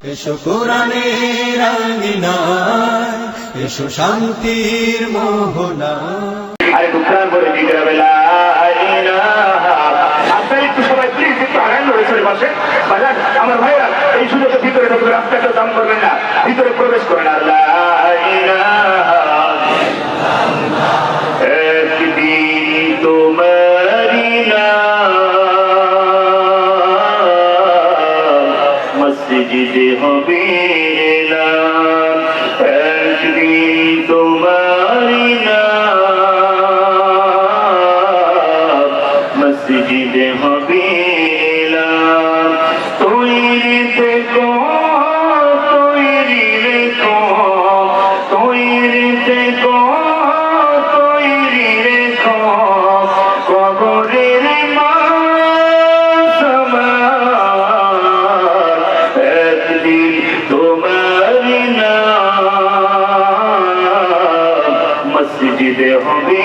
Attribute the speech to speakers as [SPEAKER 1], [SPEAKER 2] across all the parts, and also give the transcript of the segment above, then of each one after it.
[SPEAKER 1] এসো কোরআনের আঙিনায়, এসো শান্তির মোহনায়।
[SPEAKER 2] আরে দুঃখান বলে দিতে হবে আপনার একটু সবাই প্লিজ একটু আগান রয়েছে পাশে বাজার আমার ভাইরা এই সুযোগে ভিতরে ঢুকবে রাস্তাটা দাম করবেন না, ভিতরে প্রবেশ করেন। আল্লাহ একদিন তোমারি মসজিদে হবে একদিন তোমারি মসজিদে হবে তৈরি থেকো তৈরি রেখো তৈরি থেকো তৈরি রেখো কবরের একদিন তোমারি মসজিদে হবে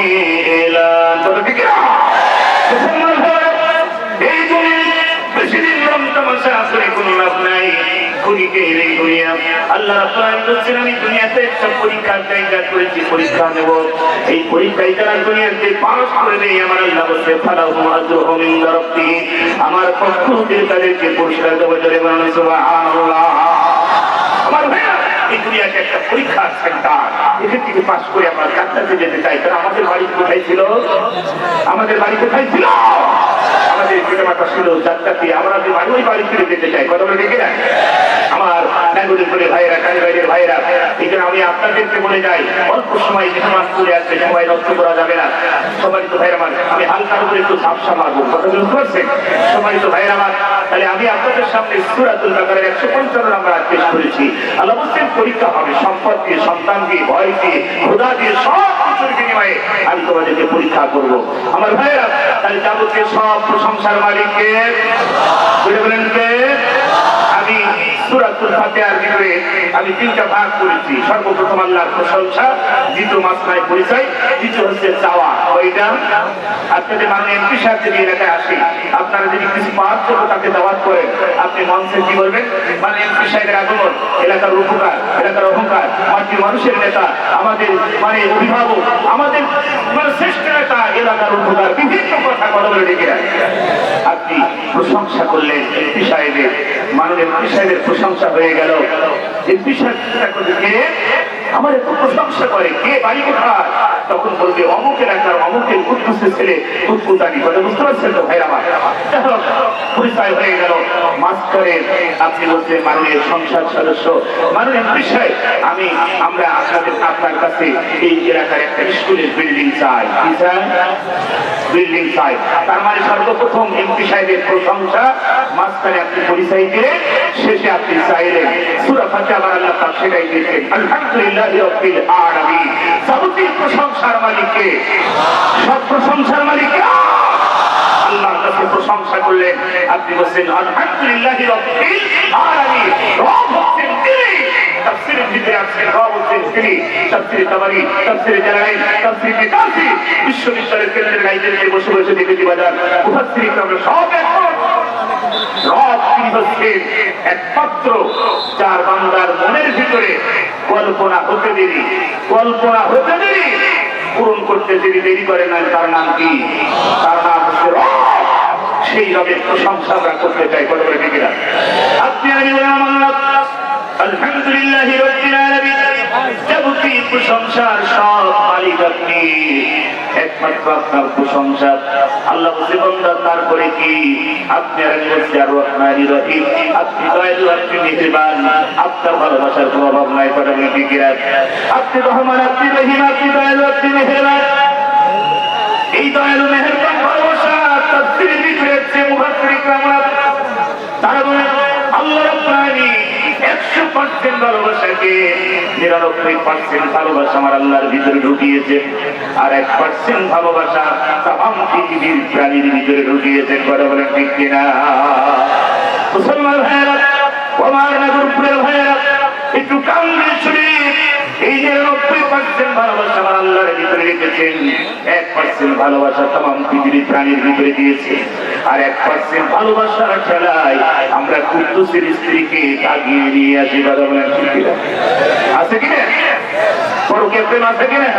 [SPEAKER 2] আমি দুনিয়াতে একটা পরীক্ষার জায়গা করেছি, পরীক্ষা নেব। এই পরীক্ষায় যারা দুনিয়াতে পাস করে নেই আমার আল্লাহ বলছে আমার পক্ষ থেকে তাদেরকে পুরস্কার দেবো। জোরে বলুন সুবহানাল্লাহ। আমার ভাইয়া এই দুনিয়াতে একটা পরীক্ষার সেন্টার, এখান থেকে পাস করে আমরা জান্নাতে যেতে চাই। কারণ আমাদের বাড়ি কোথায় ছিল? আমাদের বাড়ি কোথায় ছিল? আমাদের পিতামাতা ছিল জান্নাতে, আমরা ওই বাড়ি ফিরে যেতে চাই। কথা বলে দেখে যায় আমার নাগরিক করে ভাইয়েরা, কাজের ভাইয়েরা, এই জন্য আমি আপনাদেরকে বলে যাই অল্প সময় যে সমাজ চলে আসছে সময় নষ্ট করা যাবে না। সম্মানিত ভাইয়েরা আমার, আমি হালকার উপরে একটু ঝাপসা মারবো, কথা বুঝতে পারছেন? সম্মানিত ভাইয়েরা আমার, তাহলে আমি আপনাদের সামনে সূরাতুল বাকারার 155 নাম্বার আয়াত পেশ করেছি। আল্লাহ বলেন পরীক্ষা হবে সম্পদ দিয়ে, সন্তান দিয়ে, ভয় দিয়ে, খোদা দিয়ে, সব কিছুর বিনিময়ে আমি তোমাদেরকে পরীক্ষা করব। আমার ভাইয়েরা, তাহলে যাবতীয় সব প্রশংসার মালিককে বলেন কে? আমি সূরাতুল ফাতিহার ভিতরে আমি তিনটা ভাগ করেছি। সর্বপ্রথম আল্লাহর প্রশংসা, দ্বিতীয় মাসলায় পরিচয়, তৃতীয় হচ্ছে চাওয়া। ওইটা আপনাদের মানে এমপি সাহেব যদি এলাকায় আসে, আপনারা যদি কিছু পাওয়ার জন্য তাকে দাওয়াত করেন, আপনি মঞ্চে কি বলবেন? মানে এমপি সাহেবের আগমন, এলাকার উপকার, এলাকার অহংকার, মাটির মানুষের নেতা, আমাদের মানে অভিভাবক, আমাদের মানে শ্রেষ্ঠ নেতা, এলাকার উপকার, বিভিন্ন কথা কথা বলে ডেকে আপনি প্রশংসা করলেন এমপি সাহেবের, মাননীয় এমপি সাহেবের প্রশংসা হয়ে গেল। এমপি সাহেব আমার একটু প্রশংসা করে, কে বাড়ি কোথায়? তখন বলবে অমুক এলাকার অমুকের কুদ্দুসের ছেলে কুতকুতানি। কথা বুঝতে পারছেন তো ভাইরা আমার? পরিচয় হয়ে গেল। মাস্টারের আপনি বলছেন মাননীয় সংসদ সদস্য, মাননীয় এমপি সাহেব, আমরা আপনার কাছে এই এলাকার একটা স্কুলের বিল্ডিং চাই। কি চাই? বিল্ডিং চাই। তার মানে সর্বপ্রথম এমপি সাহেবের প্রশংসা, মাঝখানে আপনি পরিচয় দিলেন, শেষে আপনি চাইলেন। সূরা ফাতিহা আমার আল্লাহ পাক সেটাই দিয়েছেন, আলহামদুলিল্লাহি রাব্বিল আলামিন। যাবতীয় প্রশংসার মালিককে, সব প্রশংসার মালিককে আল্লাহর কাছে প্রশংসা করলেন। আপনি বলছেন আলহামদুলিল্লাহি রাব্বিল আলামিন। রব হচ্ছেন তিনি। তাফসীরের ভিতরে আছে রব হচ্ছেন তিনি। তাফসীরে তাবারী, তাফসীরে জালালাইন, তাফসীরে বিকাশী, বিশ্ববিদ্যালয়ের কেন্দ্রের লাইব্রেরিতে বসে বসে দেখেছি বাজার মুফাসসিরিন আমরা সব একমত। রব তিনি হচ্ছেন একমাত্র যার বান্দার মনের ভিতরে কল্পনা হতে দেরি পূরণ করতে দেরি করে না। তার নাম কি? তার নাম হচ্ছে রব। সেই রবের প্রশংসা আমরা করতে চাই। কথা বলে ঠিক না? আপনি আমি বললাম আলহামদুলিল্লাহি রাব্বিল আলামিন। যাবতীয় প্রশংসার সব মালিক আপনি, একমাত্র আপনার প্রশংসা। আল্লাহ বলছে বান্দা তারপরে কি? আপনি আর বলছে আর রহমানির রহিম, আপনি দয়ালু, আপনি মেহেরবান, আপনার ভালোবাসার কোনো অভাব নাই। কথা বলে ঠিক না? আপনি রহমান, আপনি রহিম, আপনি দয়ালু, আপনি মেহেরবান। এই দয়ালু মেহেরবান ভালোবাসা তাফসীরের ভিতরে আছে মুফাসসিরিন کرام তারা বলেন আল্লাহ রাব্বুল আলামিন 100% ভালোবাসাকে 99% ভালোবাসা আমার আল্লাহর ভিতরে ঢুকিয়েছে, আর 1% ভালোবাসা তামাম পৃথিবীর প্রাণীর ভিতরে ঢুকিয়েছে। কথা বলেন ঠিক কিনা? মুসলমান ভাইয়েরা, আমার নগরপুরের ভাইয়েরা, একটু কান দিয়ে শুনি। এই যে 90% ভালোবাসা আমার আল্লাহর ভিতরে রেখেছেন, 1% ভালোবাসা तमाम পৃথিবীর প্রাণীর ভিতরে দিয়েছে, আর 1% ভালোবাসার খেলায় আমরা কুদ্দুসের স্ত্রীকে আগিয়ে নিয়ে আসি। কথা বলেন ঠিক কিনা? আছে কিনা? পরকে প্রেম আছে কিনা?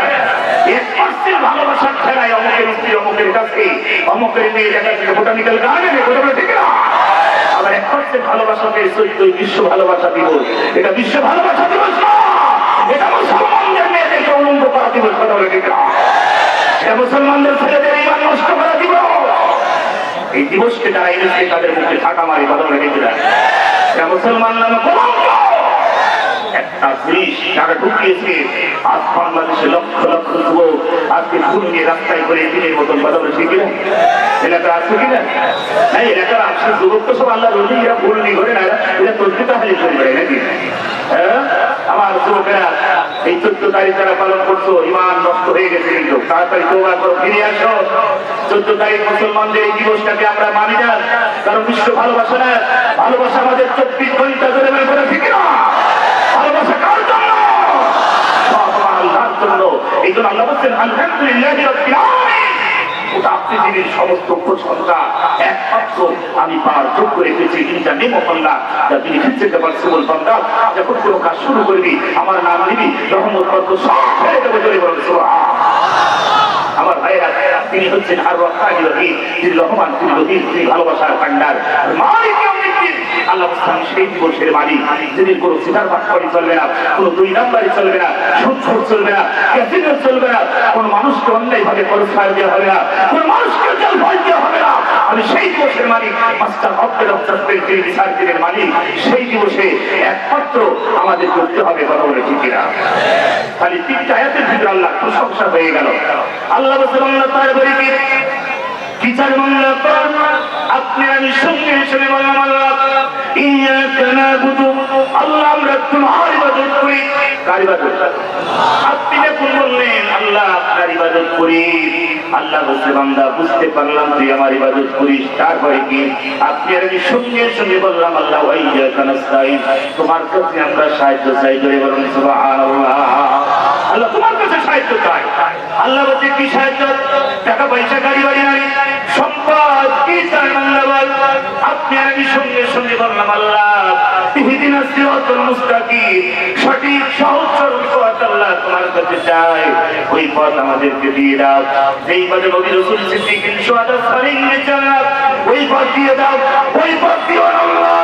[SPEAKER 2] 1% ভালোবাসার খেলায় অমুকের স্ত্রী অমুকের কাছে, অমুকের মেয়ে দেখা থেকে বোটানিক্যাল গার্ডেনে। কথা বলে ঠিক না? আবার 1% ভালোবাসাকে 14 বিশ্ব ভালোবাসা দিবস। এটা বিশ্ব ভালোবাসা দিবস না, এটা মুসলমানদের মেয়েদেরকে উলঙ্গ করা দিবস। কথা বলে ঠিক না? এটা মুসলমানদের ছেলেদের ঈমান নষ্ট করা দিবস। এই দিবসকে যারা এনেছে তাদের মুখে ঠাকা মারি। কথা বলে ঠিক না? এটা মুসলমান নামে কলঙ্ক। একটা পুলিশ যারা ঢুকিয়েছে, আজ বাংলাদেশে লক্ষ লক্ষ যুবক আজকে ফুল নিয়ে রাস্তায় করে দিনের মতন। কথা বলে ঠিক কিনা? এলাকা আছে কিনা? এই এলাকার আসলে যুবক তো সব আল্লাহ রোজী, এরা ফুল নিয়ে ঘরে না, এরা তসবিহ তাহলিল করে বেড়ায় নাকি? আমার যুবকেরা এই 14 তারিখ যারা পালন করছো, ঈমান নষ্ট হয়ে গেছে, কিন্তু তাড়াতাড়ি তওবা করো, ফিরে আসো। 14 তারিখ মুসলমানদের এই দিবসটাকে আমরা মানি না, কারণ বিশ্ব ভালোবাসা না, ভালোবাসা আমাদের 24 ঘন্টা ধরে বের করে। ঠিক না? ভালোবাসা কার জন্য? সব আল্লাহর জন্য। এই জন্য আল্লাহ বলছেন আলহামদুলিল্লাহি রাব্বিল আলামিন। গোটা পৃথিবীর সমস্ত প্রশংসা একমাত্র আমি পার যোগ্য রেখেছি। ইনটা নেম অফ আল্লাহ, যা তিনি ফিরতে পারছে বল বান্দা, যখন কোনো কাজ শুরু করবি আমার নাম নিবি, রহমত বরকত সব ছেড়ে দেবো। জোরে বলুন সুবহান। আমার ভাইরা, তিনি হচ্ছেন আর রহমানির রহিম, তিনি রহমান, তিনি রহিম, তিনি ভালোবাসার ভান্ডার, মালিক ইয়াউমিদ্দিন। আল্লাহ সুবহান সেই দিবসের মালিক, যিনি কোনো সিটার বাটপারি চলবে না, কোনো দুই নাম্বারি চলবে না, সুদ চলবে না, ক্যাসিনো চলবে না, কোনো মানুষকে অন্যায়ভাবে খরচ দেওয়া হবে না, কোনো মানুষকে জেল ভয় দেওয়া হবে না। আমি সেই দিবসের মালিক, মাস্টার অফদের অফসারের যিনি বিচারকের মালিক, সেই দিবসে একমাত্র আমাদের করতে হবে। কথা বলে ঠিক কিনা? খালি 3টা আয়াতের ভিতরে আল্লাহ প্রশংসা হয়ে গেল। আল্লাহ বললেন তার বাড়িকে বিচার মামলা কর, আপনি আমি সঙ্গে সঙ্গে বললাম আল্লাহ ইয়াকা নাবুদু, আল্লাহ আমরা তোমার ইবাদত করি। কার ইবাদত? আপনি যখন বললেন আল্লাহ আপনার ইবাদত করি, আল্লাহ বলছে বান্দা বুঝতে পারলাম তুই আমার ইবাদত করিস। তারপরে কি? আপনি আর আমি সঙ্গে সঙ্গে বললাম আল্লাহ ওয়া ইয়াকা নাস্তাইন, তোমার কাছে আমরা সাহায্য চাই। জোরে বলুন সুবহানাল্লাহ। আল্লাহ তোমার কাছে সাহায্য চাই। আল্লাহ বলছে কি সাহায্য? টাকা পয়সা, গাড়ি বাড়ি, নারী সম্পদ, কি চাই আল্লাহ বল? আপনি আর আমি সঙ্গে সঙ্গে বললাম আল্লাহ ইহদিনাস সিরাতাল মুস্তাকিম, সঠিক সহজ সরল পথ আল্লাহ তোমার কাছে চাই, ওই পথ আমাদেরকে দিয়ে দাও। যেই পথে নবী রাসূল সিদ্দিকীন শুহাদা সালিহিন চলা, ওই পথ দিয়ে দাও, ওই পথ দিও আল্লাহ।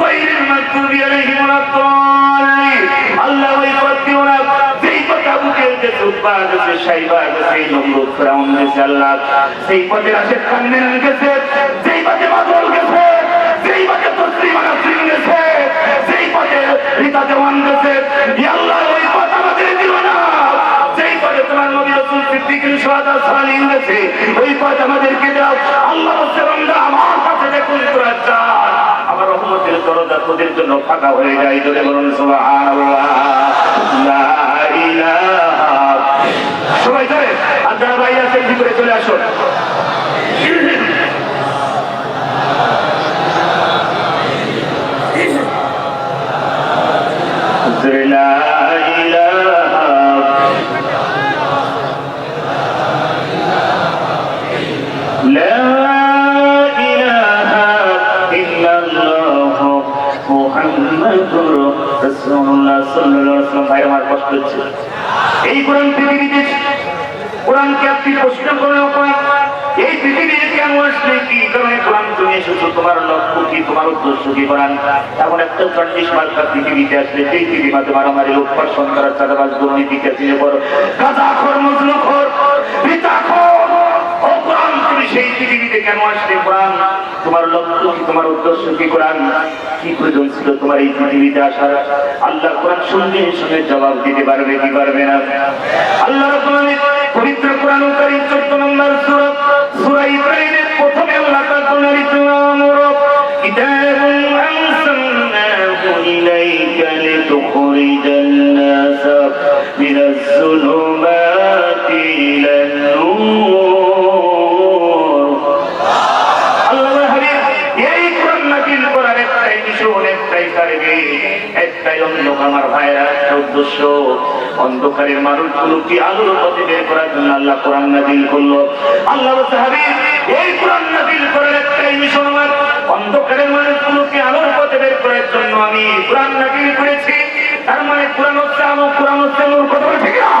[SPEAKER 2] গায়রিল মাগদুবি আলাইহিম ওয়ালাদ-দাল্লিন, আল্লাহ ওই পথ দিও না যেই পথ আবু জেহেল গেছে, উতবা গেছে, শাইবা গেছে, নমরুদ ফিরআউন গেছে। আল্লাহ সেই পথে রাশেদ খান মেনন গেছে, যেই পথে মাদল গেছে, যেই পথে তসলিমা নাসরিন গেছে, যেই পথে রিতা দেওয়ান গেছে, ইয়া আল্লাহ ওই পথ আমাদের দিও না। যেই পথে তোমার নবী রাসূল সিদ্দিকীন শুহাদা সালিহিন গেছে, ওই পথ আমাদেরকে দাও। আল্লাহ বলছে বান্দা আমার কাছে যখন তোরা চাস, আমার রহমতের দরজা তোদের জন্য ফাঁকা হয়ে যায়। জোরে বলুন সুবহানাল্লাহ। লা ইলাহা, সবাই জোরে। আর যারা বাইরে আছেন ভিতরে চলে আসুন। লা ইলাহা লা ইলাহা ইল্লাল্লাহ মুহাম্মাদুর রাসূলুল্লাহ সাল্লাল্লাহু আলাইহি ওয়াসাল্লাম। ভাই আমার কষ্ট হচ্ছে, এই কোরআন পৃথিবীতে, কোরআনকে আপনি প্রশ্ন করেন এই পৃথিবীতে কেন আসলে, কি কারণে কোরআন তুমি এসেছো, তোমার লক্ষ্য কি, তোমার উদ্দেশ্য কি? কোরআন এমন একটা চল্লিশ মার্কা পৃথিবীতে আসলে যেই পৃথিবীতে মারামারি, লোকপাট, সন্ত্রাস, চাঁদাবাজ, দুর্নীতি, ক্যাসিনো, গাঁজাখোর, মজনুখোর, পিতাখোর, ও কোরআন তুমি সেই পৃথিবীতে কেন আসলে? কোরআন তোমার লক্ষ্য কি, তোমার উদ্দেশ্য কি? কোরআন কি প্রয়োজন ছিল তোমার এই পৃথিবীতে আসার? আল্লাহ কোরআন সঙ্গে সঙ্গে জবাব দিতে পারবে কি পারবে না? আল্লাহ পবিত্র কোরআন কারীম 14 নম্বর সূরা, সূরা ইব্রাহিমের প্রথমে আল্লাহ তাআলা কিতাবুন আনসালনাহু ইলাইকা লিতুখরিজান নাস মিনাজ যুলুমাতি ইলান নূর। আল্লাহর হাবিব এই কোরআন নাযিল করার একটাই মিশন, একটাই টার্গেট, একটাই অন্ধকার আমার ভাইরা, একটা উদ্দেশ্য, অন্ধকারের মানুষগুলোকে আলোর পথে বের করার জন্য আল্লাহ কোরআন নাযিল করলো। আল্লাহ সাহাবী এই কোরআন নাযিল করার একটাই মিশন, আমার অন্ধকারের মানুষগুলোকে আলোর পথে বের করার জন্য আমি কোরআন নাযিল করেছি। তার মানে কোরআন হচ্ছে আলো, কোরআন হচ্ছে নূর, কথা বলে ঠিক না?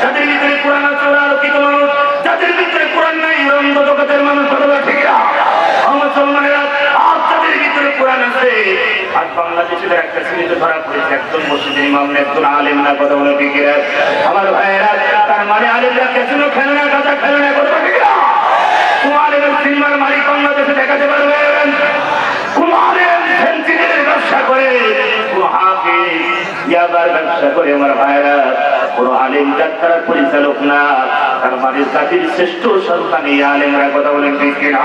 [SPEAKER 2] যাদের ভিতরে কোরআন আছে ওরা আলোকিত মানুষ, যাদের ভিতরে কোরআন নাই ওরা অন্ধ জগতের মানুষ, কথা বলে ঠিক না? মুসলমানেরা আর যাদের ভিতরে কোরআন আছে, আজ বাংলাদেশের একটা শ্রেণীতে ধরা পড়েছে, একজন মসজিদের ইমাম না, একজন আলেম না, কথা বলে ঠিক না? আমার ভাইয়েরা, তার মানে আলেমরা ক্যাসিনো খেলে না, গাঁজা খেলে না, কথা বলে ঠিক না? কোন আলেমের সিনেমার মালিক বাংলাদেশে দেখাতে পারবেন? কোন আলেম সেন্টিনের ব্যবসা করে, কোন হাফেজ ইয়াবার ব্যবসা করে? আমার ভাইয়েরা, কোন আলেম যাত্রার পরিচালক না, তার মানে জাতির শ্রেষ্ঠ সন্তান এই আলেমরা, কথা বলেন ঠিক না?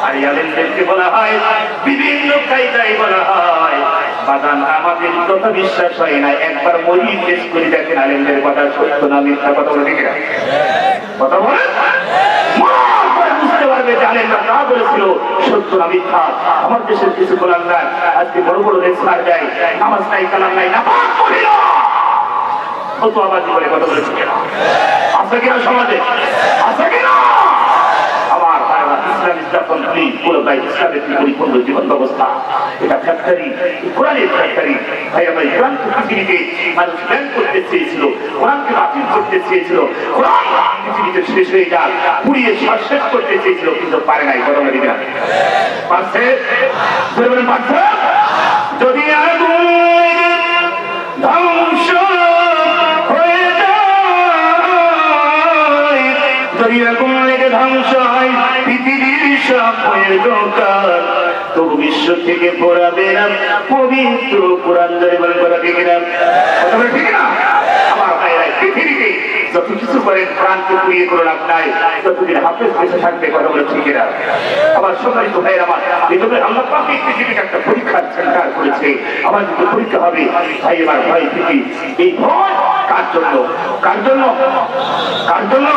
[SPEAKER 2] আর এই আলেমদেরকে বলা হয় বিভিন্ন কায়দায় বলা হয় বাদান, আমাদের কথা বিশ্বাস হয় না, একবার মরি শেষ করে দেখেন আলেমদের কথা সত্য না মিথ্যা, কথা বলে ঠিক না? কথা বলে বুঝতে পারবে যে আলেমরা যা বলেছিল সত্য না মিথ্যা। আমার দেশের কিছু গোলামরা আজকে বড় বড় লেকচার দেয়, নামাজ নাই, কালাম নাই, নাপাক পড়িল কত আবাদি করে, কথা বলে ঠিক না? আছে কিনা সমাজে? আছে কিনা? আমার ইসলাম যখন পুরো ভাই ইসলামের পরিপূর্ণ জীবন ব্যবস্থা, এটা ফ্যাক্টরি, কোরআনের ফ্যাক্টরি। ভাই আমার কোরআনকে পৃথিবীতে মানুষ ব্যান করতে চেয়েছিল, কোরআনকে বাতিল করতে চেয়েছিল, কোরআন পৃথিবীতে শেষ হয়ে যাক, পুড়িয়ে শেষ করতে চেয়েছিল, কিন্তু পারে নাই, কথা বলে দিবে না? পারছে? পারছে? যদি আগুন ধ্বংস হয়ে যায়, যদি আগুন লেগে ধ্বংস হয় পৃথিবীর সব বইয়ের দোকান, তবু বিশ্ব থেকে পড়াবে না পবিত্র কোরআন, ধরে বলেন কথা ঠিক না? কথা বলে ঠিক না? আমার ভাইরা, পৃথিবীতে যত কিছু করেন প্রাণকে পুড়িয়ে করে লাভ নাই, যতদিন হাফেজ বেঁচে থাকবে, কথা বলে ঠিক না? আমার সম্মানিত ভাইয়ের, আমার এভাবে আল্লাহ পাক এই পৃথিবীকে একটা পরীক্ষার সেন্টার করেছে। আমার যদি পরীক্ষা হবে ভাই, আমার ভয় থেকে এই ভয় কার জন্য? কার জন্য? কার জন্য?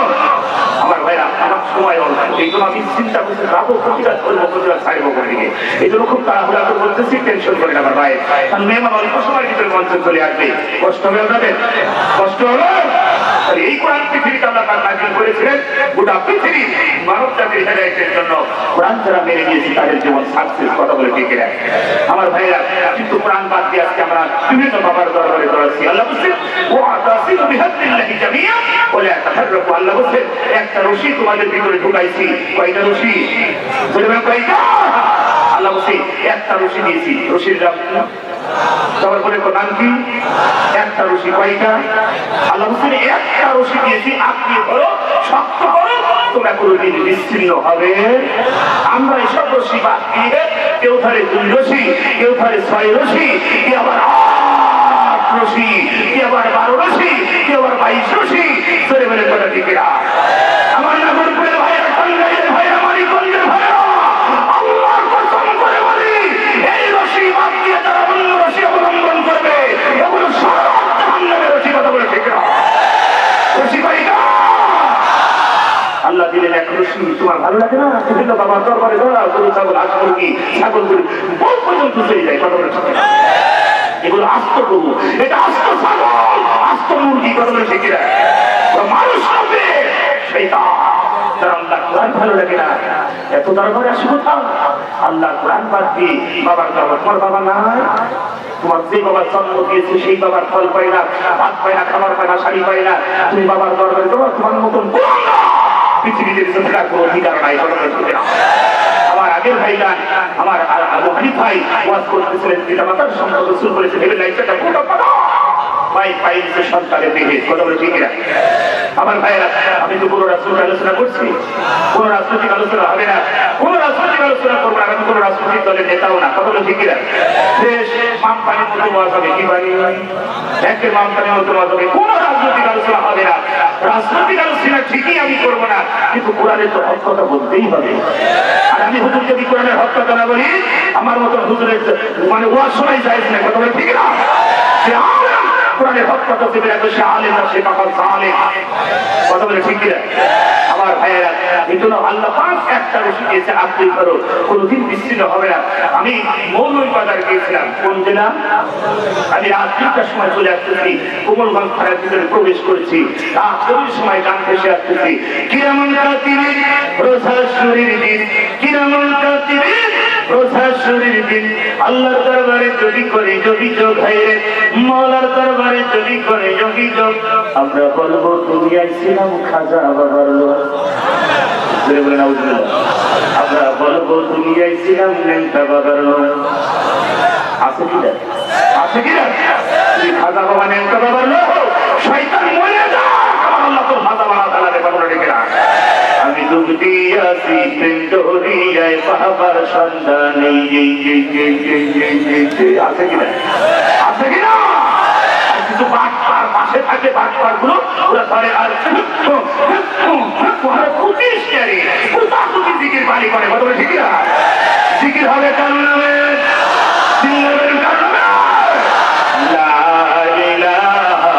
[SPEAKER 2] আমার ভাইরা, আমার সময় অল্প, এই জন্য আমি চিন্তা করছি যাবো, প্রতিবাদ করবো, প্রতিবাদ ছাড়বো করে দিকে, এই জন্য খুব তাড়াহুড়া করে বলতেছি, টেনশন করেন আমার ভাই। কারণ মেয়ে আমার অল্প সময়ের ভিতরে মঞ্চে চলে আসবে, কষ্ট হবে আপনাদের? কষ্ট হলো? এই কোরআন পৃথিবীতে আল্লাহ পাক নাযিল করেছিলেন গোটা পৃথিবী মানব জাতির হেদায়েতের জন্য। কোরআন যারা মেনে নিয়েছে তাদের জীবন সাকসেস, কথা বলে ঠিক না? আমার ভাইরা, কিন্তু কোরআন বাদ দিয়ে আজকে আমরা বিভিন্ন বাবার দরবারে দৌড়াচ্ছি। আল্লাহ বলছেন ওয়াতাসিমু বিহাবলিল্লাহি জামিআন ওয়া লা তাফাররাকু। আল্লাহ বলছেন একটা রশি তোমাদের ভিতরে ঢুকাইছি। কয়টা রশি? বলবেন কয়টা? আল্লাহ বলছে একটা রশি দিয়েছি। রশির নাম সবার বলে নাম কি? একটা রশি। কয়টা? আল্লাহ বলছেন একটা রশি দিয়েছি, আপনি ধরো, শক্ত করো, তোমরা কোনদিন বিচ্ছিন্ন হবে। আমরা এসব রশি বাদ দিয়ে কেউ ধরে 2 রশি, কেউ ধরে 6 রশি, কেউ আবার 8 রশি, কেউ আবার 12 রশি, কেউ আবার 22 রশি, চলে বেড়ে কথা ঠিক না? আমার নাগরপুরের ভাইয়েরা, টাঙ্গাইলের ভাইয়েরা, মানিকগঞ্জের ভাইয়েরা, আল্লাহর কসম করে বলি, এই রশি বাদ দিয়ে তারা অন্য রশি অবলম্বন করবে, এগুলো সব জাহান্নামের রশি, কথা বলে ঠিক না? রশি কয়টা? আল্লাহ দিলেন এক রশি। তোমার ভালো লাগে না? বিভিন্ন বাবার দরবারে ধরা গরু, ছাগল, হাঁস, মুরগি, ছাগল, গরু বহু পর্যন্ত চলে যায়, কথা বলে ঠিক না? এগুলো আস্ত গরু, এটা আস্ত ছাগল, আস্ত মুরগি, কথা বলে ঠিক না? মানুষ হবে শয়তান। তার আল্লাহ কোরআন ভালো লাগে না, এত দরবারে আসে কোথাও? আল্লাহ কোরআন বাদ দিয়ে বাবার দরবার। তোমার বাবা নাই? তোমার যে বাবার জন্ম দিয়েছে সেই বাবার ফল পায় না, ভাত পায় না, খাবার পায় না, শাড়ি পায় না, তুমি বাবার দরবারে তোমার মতন পৃথিবীতে থাকার কোনো অধিকার নাই, কথা বলে ঠিক না? আমার আগের ভাইরা, আমার আবু হানিফ ভাই ওয়াজ করতেছিলেন, পিতা মাতার সম্পদ শুরু করেছে, ভেবে লাইফটা পুরো পাবো ভাই পাইছে সন্তানের দেহে, কথা বলে ঠিক না? আমার ভাইয়েরা, আমি তো কোনো রাজনৈতিক আলোচনা করছি, কোন রাজনৈতিক আলোচনা হবে না, কোন রাজনৈতিক আলোচনা করবো না, আমি কোন রাজনৈতিক দলের নেতাও না, কথা বলে ঠিক না? দেশ মামপানির মতো ওয়াজ হবে, কি পানি ব্যাংকের মামপানির মতো ওয়াজ হবে, কোন রাজনৈতিক আলোচনা হবে না। রাজনৈতিক আলোচনা ঠিকই আমি করবো না, কিন্তু কোরআনের তো হক কথা বলতেই হবে। আর আমি হুজুর যদি কোরআনের হক কথা না বলি, আমার মতো হুজুরের মানে ওয়াজ শোনাই যায় না, কথা বলে ঠিক না? কোরআনের হক কথা থেকে রাখবে সে আলেম না সে পাকা জালেম। কথা বলে ঠিক কিনা? আমার ভাইয়েরা, এই জন্য আল্লাহ পাক একটা রশি দিয়েছে, আপনি ধরো কোনোদিন বিচ্ছিন্ন হবে না। আমি মৌলভীবাজার গিয়েছিলাম, কোন জেলা? আমি রাত 3টার সময় চলে আসতেছি, কোমলগঞ্জ থানার ভিতরে প্রবেশ করেছি, রাত 4টার সময় গান ভেসে আসতেছি, কিরামান কাতিবিন রোজা শরীর দিন, কিরামান কাতিবিন রোজা শরীর দিন, আল্লাহর দরবারে যদি করে অভিযোগ হায়রে, মওলার দরবারে যদি করে অভিযোগ, আমরা বলবো তুমি আইছিলাম খাজা বাবার লোক। আমরা বলবো তুমি আইছিলাম নেতা বাবার লোক। আছে কিনা? আছে কিনা? তুমি খাজা বাবা নেতা বাবার লোক, শয়তান মরে যা, আমার আল্লাহ তোর খাজা বাবা তাআলা দেখা করে ডেকে রাখ। আমি ডুবতি আছি প্রেম দরিয়ায় বাবার সন্ধানে। আছে কিনা? আছে কিনা? কিন্তু বাটপার পাশে থাকে, বাটপার গুলো ওরা ধরে আর খুঁটিস রে, কোথা খুঁটি জিকির বাড়ি করে। কথা বলে ঠিক না? জিকির হবে কার নামে? সিংহের কার নামে? লা ইলাহা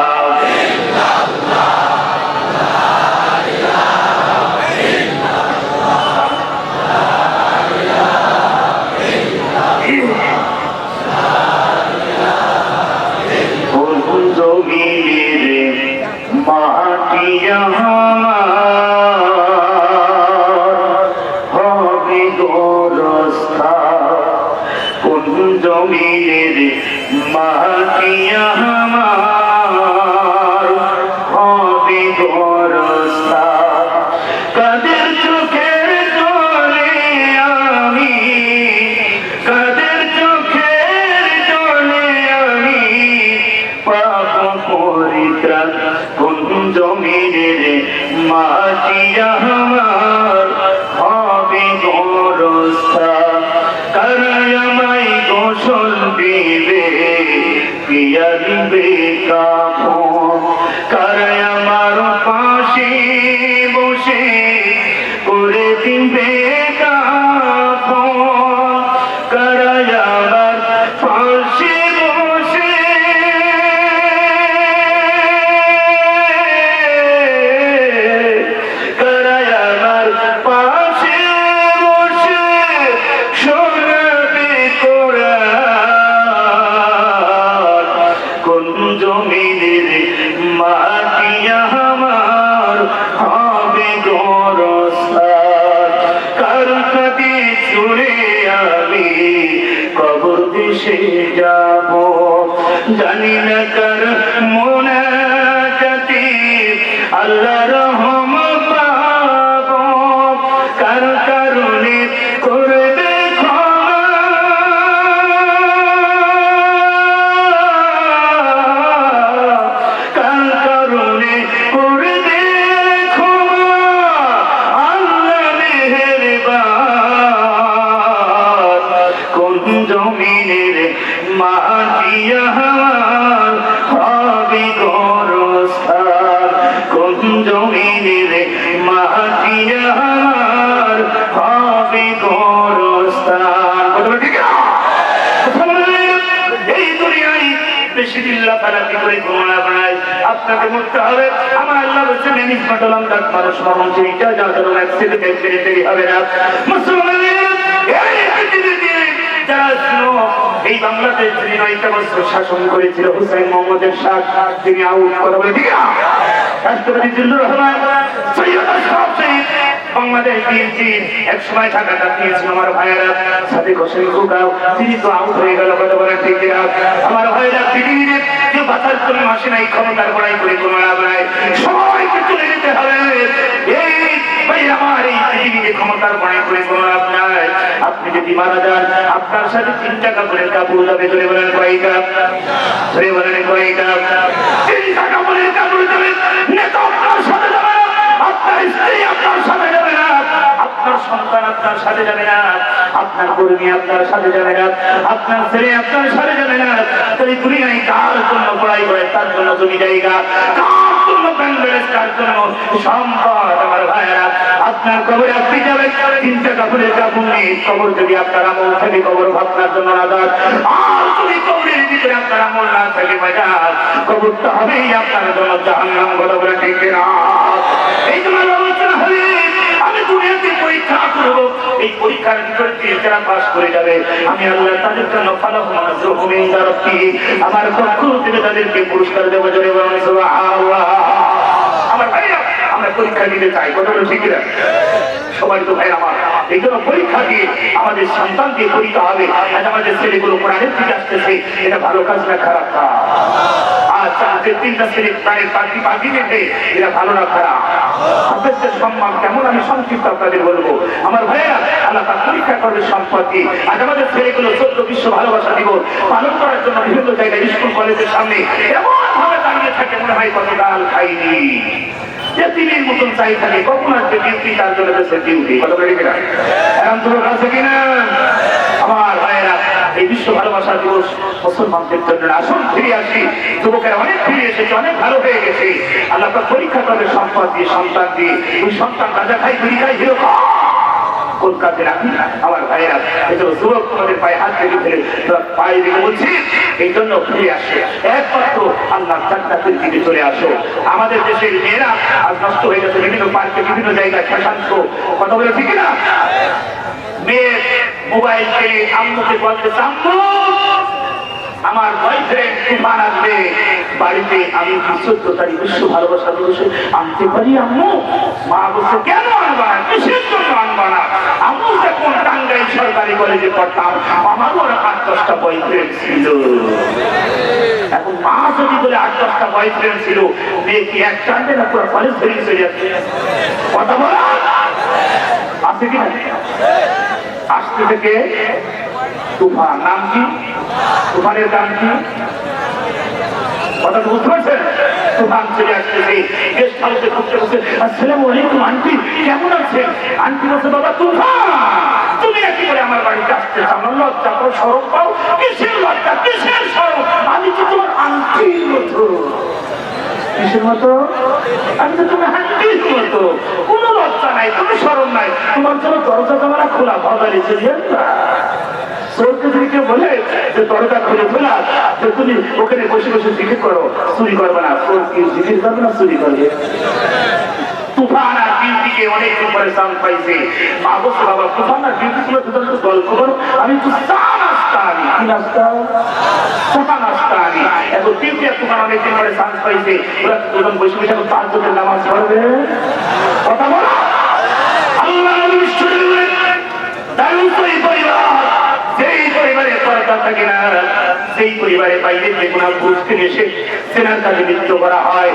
[SPEAKER 2] জমিনের মাটি আমার হবে গোরস্থা, কোন জমিনের মাটি আমার হবে গোরস্থা, কাদের চোখের জলে আমি, কাদের চোখের জলে আমি পাপ পরিত্রাণ, কোন জমিনের মাটি আমার হবে গোরস্থা, কারাই আমায় গোসল দিবে, পিয়া দিবে কাপড়, কারাই আমার পাশে বসে করে দিবে কাপড়, কারাই আমার পাশে বসে কারাই আমার পাশে বসে শোনাবে কোরআন, কোন জমিনের মাটি আমার হবে গোরস্থান, কার কাছে ছুড়ে আমি কবর দেশে যাব, জানি না কার মোনাজাতে আল্লাহ রহম পাব, কার কারণে করবে ক্ষমা, কার কারণে করবে ক্ষমা, আল্লাহ মেহেরবান, কোন জমিনের মাটি আমার হবে গোরস্থান, কোন জমিনের মাটি আমার হবে গোরস্থান। ঠিক না? এই দুনিয়ায় বেশি দিল্লা ফালাতি করে ঘুমানা বানায়, আপনাকে মরতে হবে। আমার আল্লাহ বলছে মেনিস পাঠালাম তার মানুষ মরণ সেইটা যা ধরুন অ্যাক্সিডেন্ট দেরি হবে না। মুসলমানের এই পৃথিবীতে যারা ছিল, এই বাংলাদেশ যিনি 9টা বছর শাসন করেছিল হুসাইন মোহাম্মদের শাহ, তিনি আউট। কথা বলে ঠিক না? রাষ্ট্রপতি জিল্লুর রহমান, সৈয়দ আশরাফ শহীদ, বাংলাদেশ বিএনপি এক সময় ঢাকাটা নিয়েছিল আমার ভাইয়েরা, সাদিক হোসেন কুকাও, তিনি তো আউট হয়ে গেল। কথা বলে ঠিক না? আমার ভাইয়েরা পৃথিবীতে যে বাঁচার জন্য আসে নাই, ক্ষমতার বড়াই করে কোনো লাভ নাই, সবাইকে চলে যেতে হবে। এই ভাই আমার এই পৃথিবীতে ক্ষমতার বড়াই করে কোনো লাভ নাই। আপনি যদি মারা যান, আপনার সাথে 3টা কাপড়ের কাপড় যাবে। ধরে বলেন কয়টা? ধরে বলেন কয়টা? 3টা কাপড়ের কাপড় যাবে। নেতা আপনার সাথে যাবে না, আপনার স্ত্রী আপনার সাথে যাবে না, আপনার সন্তান আপনার সাথে যাবে না, আপনার কর্মী আপনার সাথে যাবে না, আপনার ছেলে আপনার সাথে যাবে না। তাই দুনিয়ায় কার জন্য পড়াই করে, তার জন্য জমি জায়গা, কার জন্য ব্যাংক, কার জন্য সম্পদ। আমার ভাইয়েরা, আপনার কবরে আপনি যাবেন 3টা কাপড়ের কাপড় নেই। কবর যদি আপনার আমল থাকে, কবর আপনার জন্য আজাদ। আর যদি কবরের ভিতরে আপনার আমল না থাকে, বাজার পরবর্তী হবেই আপনার জন্য জাহান্নাম, কথা বলে ঠিক না? এই জন্য আলোচনা হবে, আমি দুনিয়াতে পরীক্ষা করব, এই পরীক্ষার ভিতরে দিয়ে যারা পাস করে যাবে আমি আল্লাহ তাদের জন্য আমার পক্ষ থেকে তাদেরকে পুরস্কার দেবো। জোরে বলুন সুবহানাল্লাহ। আমার ভাইরা, আমরা পরীক্ষা দিতে চাই, কথা বলে ঠিক না? সবাই তো ভাই আমার, এই জন্য পরীক্ষা দিয়ে আমাদের সন্তানকে পরীক্ষা হবে। আজ আমাদের ছেলেগুলো কোরআনের দিকে আসতেছে, এটা ভালো কাজ না খারাপ কাজ? আচ্ছা, যে তিনটা ছেলে প্রায় পাখি নেবে, এটা ভালো না খারাপ? আপনাদের সম্মান কেমন আমি সংক্ষিপ্ত আপনাদের বলবো। আমার ভাইয়া, আল্লাহ তার পরীক্ষা করবে সম্পদ দিয়ে। আজ আমাদের ছেলেগুলো 14 বিশ্ব ভালোবাসা দিব পালন করার জন্য বিভিন্ন জায়গায় স্কুল কলেজের সামনে এমন ভাবে দাঁড়িয়ে থাকে মনে হয় কত ডাল খাইনি, যে তিনি মতন চাই থাকে কখন আসবে ডিউটি, তার জন্য দেশের ডিউটি, কথা বলে কিনা? এখন তোমার কাছে কিনা? আমার ভাইয়েরা, এই বিশ্ব ভালোবাসা দিবস মুসলমানদের জন্য। আসুন ফিরে আসি, যুবকেরা অনেক ফিরে এসেছে, অনেক ভালো হয়ে গেছে। আল্লাহ পরীক্ষা করবে সম্পদ দিয়ে, সন্তান দিয়ে। ওই সন্তান রাজা খাই ঘুরি খাই হিরো কোন কাজে রাখি? আমার ভাইয়েরা, এই জন্য যুবক তোমাদের পায়ে হাত রেখে ফেলে পায়ে রেখে বলছি, এই জন্য ফিরে আসে একমাত্র আল্লাহ জান্নাতের দিকে চলে আসো। আমাদের দেশের মেয়েরা আজ নষ্ট হয়ে গেছে বিভিন্ন পার্কে, বিভিন্ন জায়গায় ফ্যাশন শো, কথা বলে ঠিক না? মেয়ে মোবাইল পেয়ে আম্মুকে বলতে, আম্মু আমার বয়ফ্রেন্ড তুফান আসবে বাড়িতে, আমি 14 তারিখ বিশ্ব ভালোবাসা দিবসে আনতে পারি আম্মু? মা বলছে, কেন আনবা না, কিসের জন্য আনবা না? আম্মু যখন টাঙ্গাইল সরকারি কলেজে পড়তাম আমারও 8-10টা বয়ফ্রেন্ড ছিল। এখন মা যদি বলে 8-10টা বয়ফ্রেন্ড ছিল, মেয়ে কি এক চান্ডে না পুরো কলেজ ধরে চলে যাচ্ছে? কথা বলা আছে কিনা? আসতে থেকে তুফান, নাম কি? তুফানের নাম কি? কথা বুঝতে পারছেন? তুফান চলে আসতেছে, গেস্ট হাউসে ঢুকতে বসে, আসসালামু আলাইকুম আন্টি, কেমন আছেন? আন্টি বলছে, বাবা তুফান তুমি কি করে আমার বাড়িতে আসতে চাও না? লজ্জা করো, শরম পাও? কিসের লজ্জা, কিসের শরম? আমি তো তোমার আন্টির মতো। কিসের মতো? আমি তো তোমার আন্টির মতো। কোনো লজ্জা নাই, কোনো শরম নাই, তোমার জন্য দরজা জানালা খোলা, ভগালি চলিয়ে বলে যে দরজা খুলে খোলা, যে তুমি ওখানে বসে বসে জিকির করো, চুরি করবে না। জিকির করবে না, চুরি করবে। তুফান আর বিউটিকে অনেকদিন পরে চান্স পাইছে। মা বলছে, বাবা তুফান আর বিউটি গুলো তো গল্প করো, আমি তো চা নাস্তা আনি। কি নাস্তা? চা নাস্তা আনি। এখন বিউটি আর তুফান অনেকদিন পরে চান্স পাইছে, ওরা দুজন বসে বসে এখন তাহাজ্জুদের নামাজ পড়বে। কথা বলো। আল্লাহ যেই পরিবারে পর্দা থাকে না, সেই পরিবারে বাইরে যে কোন পুরুষকে এসে সেনার কাজে লিপ্ত করা হয়।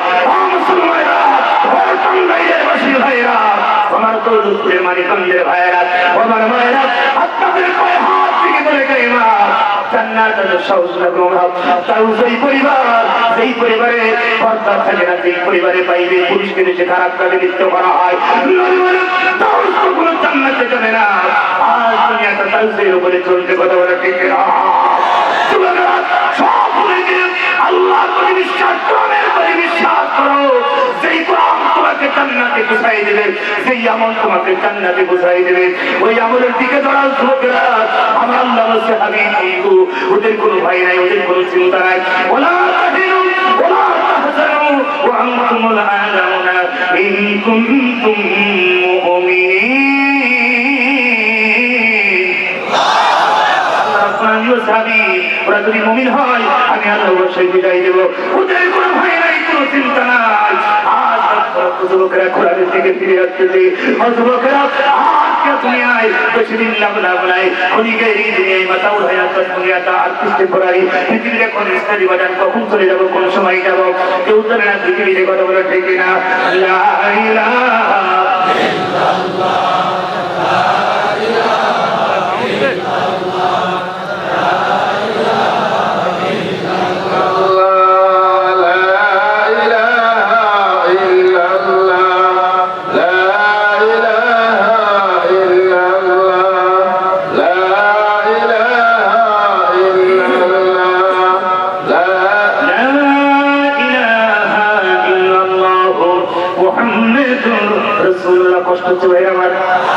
[SPEAKER 2] আমার তৌদুপুরের মানিকন্দের ভাইয়েরা, আমার মায়েরা, আপনাদের পায়ে হাত থেকে বলে গেলে মা জান্নাতের সহজ লাগলো। তাও সেই পরিবার, যেই পরিবারে পর্দা থাকে না, যেই পরিবারে বাইরে পুরুষকে এসে খারাপ কাজে লিপ্ত করা হয়, কোনো জান্নাতে যাবে না। আর দুনিয়াটা তাদের উপরে চলতে, কথা বলে ঠিক না? সব ভুলে গিয়ে আল্লাহর প্রতি বিশ্বাস, কোরআনের প্রতি বিশ্বাস করো। যেই কোরআন তোমাকে জান্নাতে পৌঁছাই দেবে, যেই আমল তোমাকে জান্নাতে পৌঁছাই দেবে, ওই আমলের দিকে দাঁড়াও যুবকেরা। আমার আল্লাহ বলছে, হাবিবু, ওদের কোনো ভয় নাই, ওদের কোনো চিন্তা নাই। ওলা তাহিনু ওলা তাহজানু ওয়া আনতুমুল আ'লাউনা ইন কুনতুম মুমিনিন। ওরা যদি মুমিন হয়, আমি আল্লাহ অবশ্যই বিদায় দেবো। ওদের কোনো ভয় নাই, কোনো চিন্তা নাই। আজ যুবকেরা কোরআনের দিকে ফিরে আসতেছে। যুবকেরা আজকে দুনিয়ায় বেশি দিন লাভ নাই, ক্ষণিকের এই দুনিয়ায় মাথা উঠাই আসতে দুনিয়াটা আর কিস্তে করাই। পৃথিবীর এখন ইসলামী বাজার কখন চলে যাবো, কোন সময় যাবো, কেউ জানে না। পৃথিবীতে কথা বলে ঠিক না? লা ইলাহা ইল্লাল্লাহ।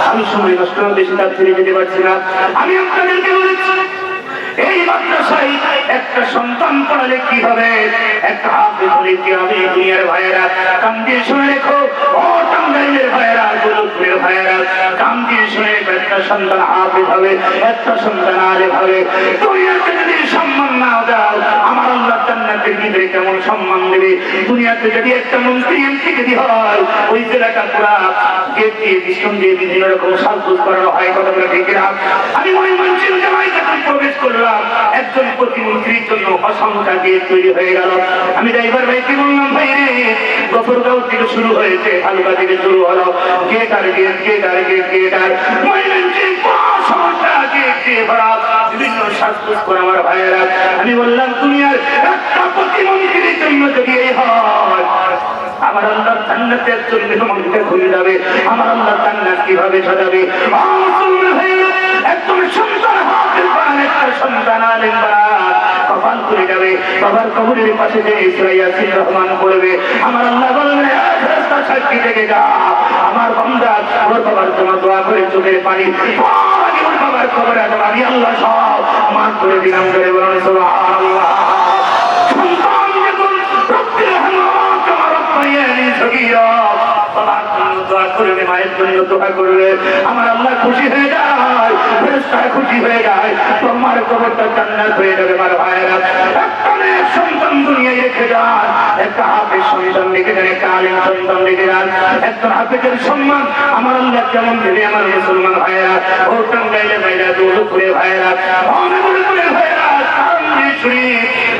[SPEAKER 2] আমি সময় নষ্ট বেশি তার ছেড়ে যেতে পারছি না। আমি আপনাদেরকে বলেছি, এই মাদ্রাসায় একটা সন্তান পড়া দাঁড়ালে কি হবে? একটা হাফেজ হলে কি হবে? দুনিয়ার ভাইয়েরা কান দিয়ে শুনে রেখো, ও টাঙ্গাইলের ভাইয়েরা, গোলকপুরের ভাইয়েরা কান দিয়ে শুনে রেখো, একটা সন্তান হাফেজ হবে, একটা সন্তান আলেম হবে। দুনিয়াতে যদি সম্মান না দাও, আমার আল্লাহ জান্নাতের ভিতরে কেমন সম্মান দেবে? দুনিয়াতে যদি একটা মন্ত্রী এমপি যদি হয়, ওই জেলাটা পুরা গেট দিয়ে বিষ্ণু দিয়ে বিভিন্ন রকম সাজগোজ করানো হয়, কথা বলে ঠিক না? আমি ওই মঞ্চের জায়গায় যখন প্রবেশ করলাম, একজন প্রতিমন্ত্রীর জন্য অসংখ্য গেট তৈরি হয়ে গেল। আমি ড্রাইভার ভাইকে বললাম, ভাই রে, গফরগাঁও থেকে শুরু হয়েছে, হালুকা থেকে শুরু হলো, গেট আর গেট, গেট আর গেট, গেট আর ময়মনসিংহ সমস্যা গেট দিয়ে ভরা, বিভিন্ন সাজগোজ করে আমার ভাইয়েরা। আমি বললাম, দুনিয়ার একটা প্রতিমন্ত্রীর জন্য যদি এই হয়, আমার আল্লাহ জান্নাতে একজন মেহমানকে খুলে যাবে, আমার আল্লাহ জান্নাত কিভাবে সাজাবে? একজন সন্তান হাফেজ বানান, একটা সন্তান আলেম বানান, কপাল খুলে যাবে। বাবার কবরের পাশে যে সূরা ইয়াসিন রহমান পড়বে, আমার আল্লাহ বলবেন, ফেরেশতা সাক্ষী থেকে যা, আমার বান্দা ওর বাবার জন্য দোয়া করে চোখের পানি ওর বাবার কবরে আমি আল্লাহ সব মাফ করে দিলাম। করে বলুন সুবহানাল্লাহ। সন্তান যখন রব্বির রহমান তোমার রব্বায়ানি সগীরা, বাবার জন্য দোয়া করবে, মায়ের জন্য দোয়া করবে, আমার আল্লাহ খুশি হয়ে যায়, ফেরেশতা খুশি হয়ে যায়, তোমার কবরটা জান্নাত হয়ে যাবে। আমার ভাইয়েরা, একটা মেয়ে সন্তান দুনিয়ায় রেখে যান, একটা হাফেজ সন্তান রেখে যান, একটা আলেম সন্তান রেখে যান, একজন হাফেজের সম্মান আমার আল্লাহ কেমন দেবে? আমার মুসলমান ভাইয়েরা, ও টাঙ্গাইলে ভাইরা, দৌলতপুরে ভাইয়েরা, অনেকগুলো ভাইয়েরা,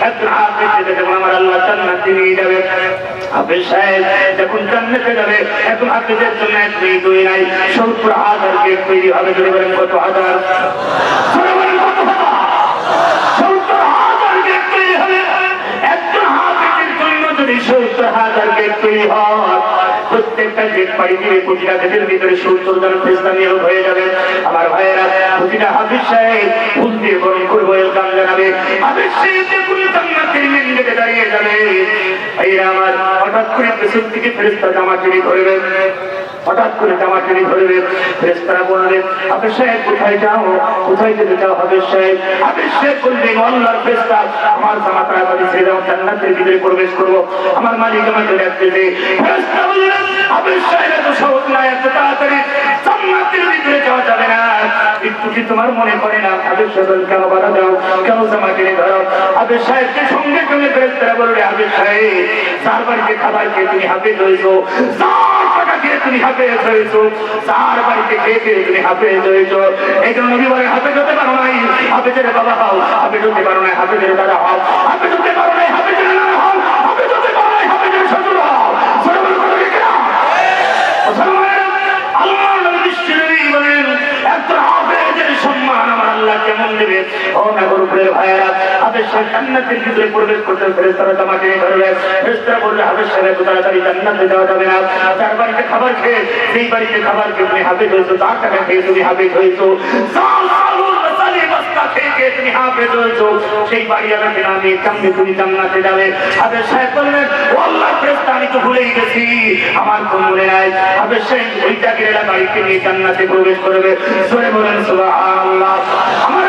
[SPEAKER 2] একজন হাফেজ যেমন আমার আল্লাহ জান্নাতে নিয়ে যাবে। হাফেজ সাহেব যখন জান্নাতে যাবে, এখন হাফেজের জন্য এক দুই দুই নাই 70,000 গেট তৈরি হবে। যদি বলেন কত হাজার? কত হাজার? 70,000 গেট তৈরি হবে। একজন হাফেজের জন্য যদি 70,000 গেট তৈরি হয়, প্রত্যেকটা গেট পাড়ি দিয়ে প্রতিটা গেটের ভিতরে 70 জন ফেরেশতা নিয়োগ হয়ে যাবে। আমার ভাইয়েরা, প্রতিটা হাফেজ সাহেব ফুল দিয়ে বরণ করে ওয়েলকাম জানাবে। হাফেজ সাহেব যখন জান্নাতের মেন গেটে দাঁড়িয়ে যাবে, ভাইয়েরা আমার, হঠাৎ করে পেছন থেকে ফেরেশতা জামা টেনে ধরবে, হঠাৎ করে জামা টেনে ধরবে। ফেরেশতারা বলবে, হাফেজ সাহেব কোথায় যাও? কোথায় যেতে চাও হাফেজ সাহেব? হাফেজ সাহেব বলবে, আল্লাহর ফেরেশতা, আমার জামা তাড়াতাড়ি ছেড়ে দাও, জান্নাতের ভিতরে প্রবেশ করবো, আমার মালিক আমাকে ডাকতেছে। ফেরেশতা বললেন, হাফেজ সাহেব এত সহজ না, এত তাড়াতাড়ি জান্নাতের ভিতরে যাওয়া যাবে না। একটু কি তোমার মনে করে না? হাফেজ সাহেব কেন বাধা দাও, কেন জামা টেনে ধরো? হাফেজ সাহেবকে সঙ্গে সঙ্গে ফেরেশতারা বলবে, হাফেজ সাহেব, যার বাড়িতে খাবার খেয়ে তুমি হাফেজ হয়েছো, যার টাকা খেয়ে তুমি হাফেজ হয়েছো, যার বাড়িতে খেয়ে খেয়ে তুমি হাফেজ হয়েছো, এই জন্য নবী বলেন, হাফেজ হতে পারো নাই, হাফেজের বাবা হও, হাফেজ হতে পারো নাই, হাফেজের দাদা হও, হাফেজ হতে পারো নাই, হাফেজের নানা হও, হাফেজ হতে পারো নাই, হাফেজের শ্বশুর হও। আল্লাহ নবী বিশ্বনবী বলেন, একজন হাফেজের সম্মান আমার আল্লাহ কেমন দেবে? ও নগরপুরের ভাইয়েরা, হাফেজ সাহেব জান্নাতের ভিতরে প্রবেশ করতে ফেরেশতারা জামা টেনে ধরবে। ফেরেশতারা বলবে, হাফেজ সাহেব এত তাড়াতাড়ি জান্নাতে যাওয়া যাবে না, যার বাড়িতে খাবার খেয়ে, সেই বাড়িতে খাবার খেয়ে তুমি হাফেজ হয়েছো, যার টাকা খেয়ে তুমি হাফেজ হয়েছো, তুমি হাফেজ হয়েছো, সেই বাড়ি আমাকে নামে কেমনে তুমি জান্নাতে যাবে? হাফেজ সাহেব বললেন, ও আল্লাহর ফেরেশতা, আমি তো ভুলেই গেছি, আমার তো মনে নাই। হাফেজ সাহেব ওই জায়গায় বাড়িতে নিয়ে জান্নাতে প্রবেশ করবে। জোরে বলেন সুবহানাল্লাহ। আমার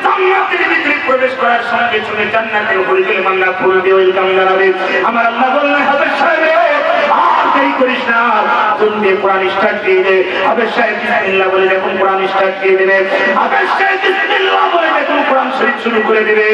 [SPEAKER 2] জান্নাতের ভিতরে প্রবেশ করার সঙ্গে সঙ্গে জান্নাতের উপরে মান্না ফুল দিয়ে ওয়েলকাম জানাবে। আমার আল্লাহ বললেন, হাফেজ সাহেব আর দেরি করিস না, জলদি কোরআন স্টার্ট দিয়ে দে। হাফেজ সাহেব বিসমিল্লাহ বলে যখন কোরআন স্টার্ট দিয়ে দেবে, হাফেজ সাহেব বিসমিল্লাহ বলে যখন কোরআন শরীফ শুরু করে দেবে,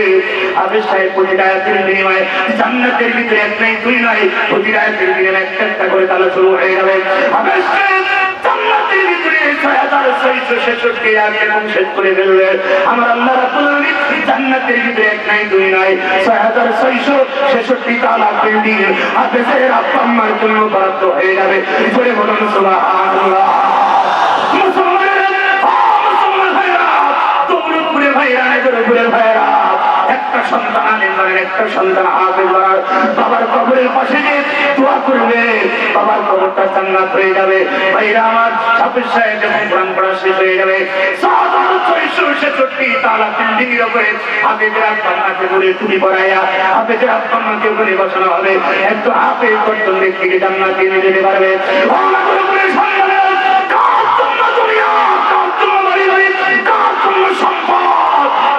[SPEAKER 2] হাফেজ সাহেব প্রতিটা আয়াতের বিনিময়ে জান্নাতের ভিতরে এক নাই দুই নাই, প্রতিটা আয়াতের বিনিময়ে একটা একটা করে তালা শুরু হয়ে যাবে। হাফেজ সাহেব জান্নাতের ভিতরে 6,666 আয়াত এরকম শেষ করে ফেলবে। আমার আল্লাহ রাব্বুল আলামিন জান্নাতের ভিতরে এক নাই দুই নাই 6,666 তালা বিল্ডিং হাফেজের আব্বা আম্মার জন্য বরাদ্দ হয়ে যাবে। জোরে বলুন সুবহানাল্লাহ। মুসলমান ভাইরা, দৌলতপুরে ভাইরা, নগরপুরে ভাইরা, একটা সন্তান আলেম বানান, একটা সন্তান হাফেজ বানান, বাবার কবরের পাশে যে দোয়া করবে, বাবার কবরটা জান্নাত হয়ে যাবে। ভাইরা আমার, হাফেজ সাহেব যখন কোরআন পড়া শেষ হয়ে যাবে, 6,666 তালা বিল্ডিং এর উপরে হাফেজের আব্বা আম্মাকে বলে টুপি পরাইয়া হাফেজের আব্বা আম্মাকে বলে বসানো হবে। একটু হাফেজ পর্যন্ত থেকে জান্নাতে নিয়ে যেতে পারবে।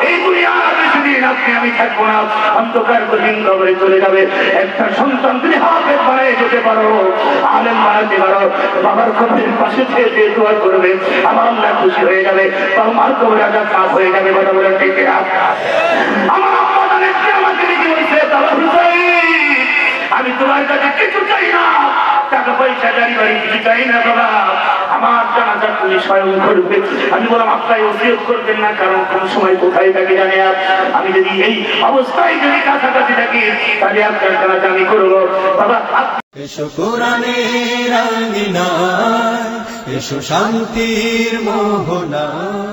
[SPEAKER 2] এই দুনিয়ার বেশি দিন আপনি আমি থাকবো না, অন্ধকার কঠিন কবরে চলে যাবে। একটা সন্তান তুমি হাফেজ বানায় যেতে পারো, আলেম বানাতে পারো, বাবার কবরের পাশে থেকে দোয়া করবে, আমার আল্লাহ খুশি হয়ে যাবে, তোমার কবরে আজাব মাফ হয়ে যাবে। কথা বলেন ঠিক কিনা? আমার আম্মা জানেন যে আমাকে রেখে বলছে, বাবা হুসাইন, আমি তোমার কাছে কিছু চাই না, টাকা পয়সা গাড়ি বাড়ি কিছু চাই না বাবা, আমার জানাজা তুমি স্বয়ং করবে। আমি বললাম আপনাই ওসিয়ত করবেন না, কারণ কোন সময় কোথায় থাকি জানে আমি যদি এই অবস্থায় যদি কাছাকাছি থাকি তাহলে আপনার জানাজা আমি করবো। বাবা
[SPEAKER 1] এসো কোরআনের আঙিনায়, এসো শান্তির মোহনায়।